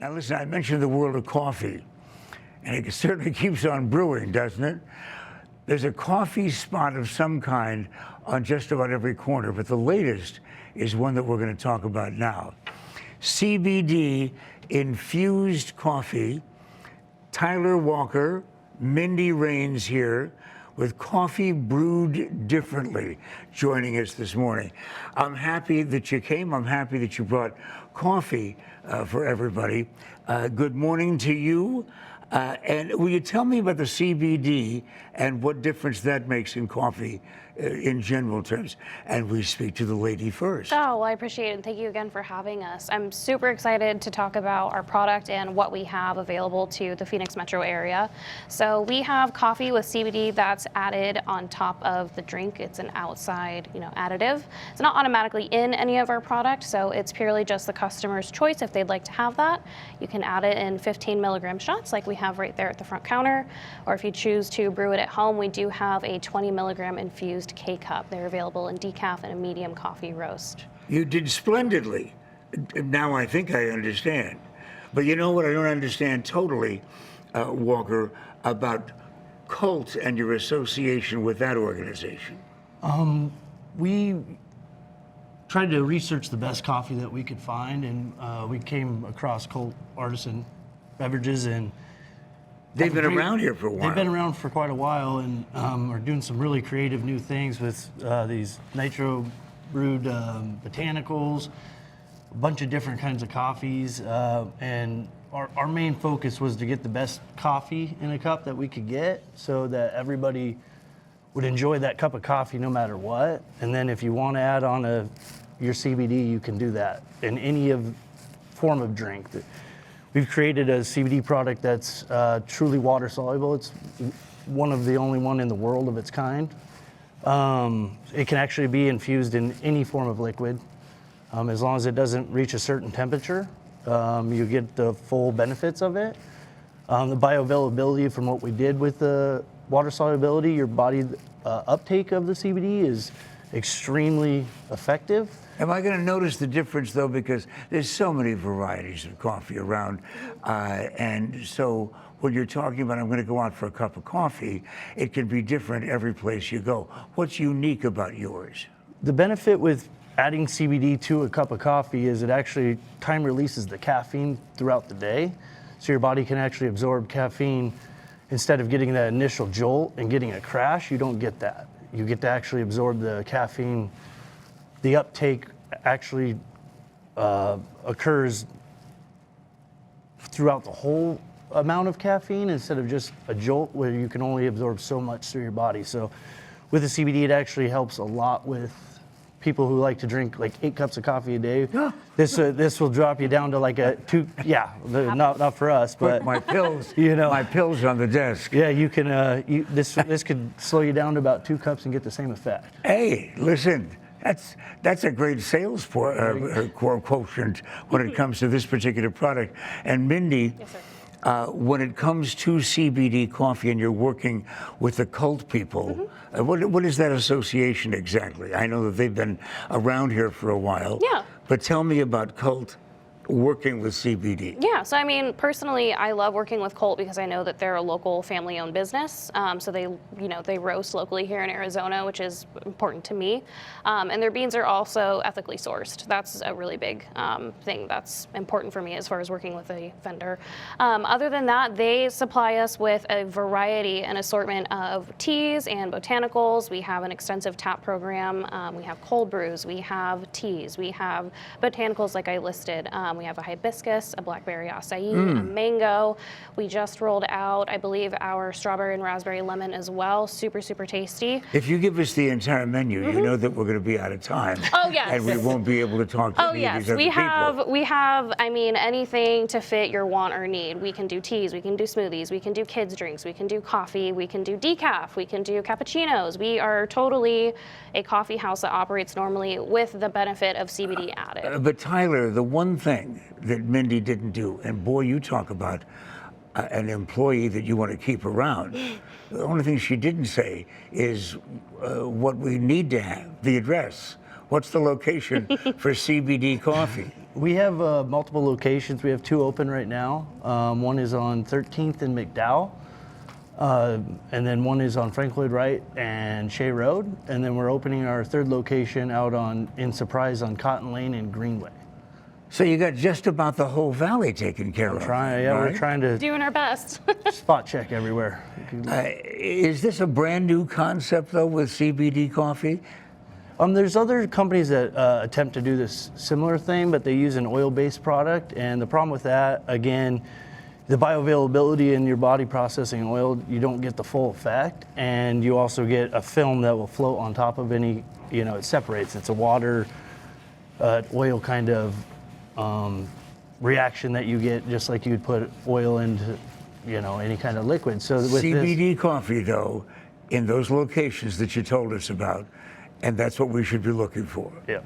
Now listen, I mentioned the world of coffee, and it certainly keeps on brewing, doesn't it? There's a coffee spot of some kind on just about every corner, but the latest is one that we're going to talk about now. Cbd Infused Coffee. Tyler Walker, Mindy Raines here with Coffee Brewed Differently joining us this morning. I'm happy that you came. I'm happy that you brought coffee for everybody. Good morning to you. And will you tell me about the CBD and what difference that makes in coffee in general terms? And we speak to the lady first. Oh, well, I appreciate it. And thank you again for having us. I'm super excited to talk about our product and what we have available to the Phoenix metro area. So we have coffee with CBD that's added on top of the drink. It's an outside, additive. It's not automatically in any of our product, so it's purely just the customer's choice if they'd like to have that. You can add it in 15 milligram shots like we have right there at the front counter, or if you choose to brew it at home, we do have a 20 milligram infused K-cup. They're available in decaf and a medium coffee roast. You did splendidly. Now I think I understand. But you know what I don't understand totally, Walker, about Cult and your association with that organization? We tried to research the best coffee that we could find, and we came across Cult Artisan Beverages, and they've been around here for a while. They've been around for quite a while, and are doing some really creative new things with these nitro brewed botanicals, a bunch of different kinds of coffees, and our main focus was to get the best coffee in a cup that we could get, so that everybody would enjoy that cup of coffee no matter what. And then if you want to add on your CBD, you can do that in any form of drink. We've created a CBD product that's truly water soluble. It's one of the only one in the world of its kind. It can actually be infused in any form of liquid. As long as it doesn't reach a certain temperature, you get the full benefits of it. The bioavailability from what we did with the water solubility, your body uptake of the CBD is extremely effective. Am I going to notice the difference, though, because there's so many varieties of coffee around, and so when you're talking about I'm going to go out for a cup of coffee, it can be different every place you go. What's unique about yours? The benefit with adding CBD to a cup of coffee is it actually time releases the caffeine throughout the day, so your body can actually absorb caffeine. Instead of getting that initial jolt and getting a crash, you don't get that. You get to actually absorb the caffeine. The uptake actually occurs throughout the whole amount of caffeine instead of just a jolt where you can only absorb so much through your body. So with the CBD, it actually helps a lot with people who like to drink like 8 cups of coffee a day. This will drop you down to like a 2. Yeah, not for us, but my pills. My pills on the desk. Yeah, you can. This could slow you down to about 2 cups and get the same effect. Hey, listen. That's a great sales quotient when it comes to this particular product. And Mindy, yes, sir. When it comes to CBD coffee and you're working with the Cult people, what is that association exactly? I know that they've been around here for a while. Yeah. But tell me about Cult working with CBD. Yeah, so I mean, personally, I love working with Cult because I know that they're a local family-owned business. So they roast locally here in Arizona, which is important to me. And their beans are also ethically sourced. That's a really big thing that's important for me as far as working with a vendor. Other than that, they supply us with a variety and assortment of teas and botanicals. We have an extensive tap program. We have cold brews. We have teas. We have botanicals like I listed. We have a hibiscus, a blackberry acai, a mango. We just rolled out, I believe, our strawberry and raspberry lemon as well. Super, super tasty. If you give us the entire menu, you know that we're going to be out of time. Oh, yes. And we won't be able to talk to any of these other people. We have, I mean, anything to fit your want or need. We can do teas, we can do smoothies, we can do kids drinks, we can do coffee, we can do decaf, we can do cappuccinos. We are totally a coffee house that operates normally with the benefit of CBD added. But Tyler, the one thing that Mindy didn't do, and boy, you talk about an employee that you want to keep around. The only thing she didn't say is what we need to have, the address. What's the location for CBD Coffee? We have multiple locations. We have 2 open right now. One is on 13th and McDowell, and then one is on Frank Lloyd Wright and Shea Road. And then we're opening our 3rd location out in Surprise on Cotton Lane and Greenway. So you got just about the whole valley taken care of. We're trying to Doing our best. spot check everywhere. Is this a brand new concept though with CBD coffee? There's other companies that attempt to do this similar thing, but they use an oil-based product. And the problem with that, again, the bioavailability in your body processing oil, you don't get the full effect. And you also get a film that will float on top of any, it separates. It's a water, oil kind of reaction that you get, just like you'd put oil into, any kind of liquid. So with CBD coffee, though, in those locations that you told us about, and that's what we should be looking for. Yeah.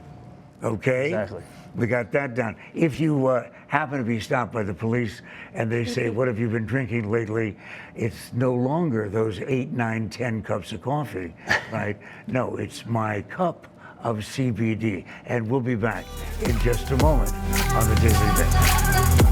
Okay? Exactly. We got that down. If you happen to be stopped by the police and they say, what have you been drinking lately? It's no longer those 8, 9, 10 cups of coffee, right? No, it's my cup of CBD. And we'll be back in just a moment on the Daily Mix.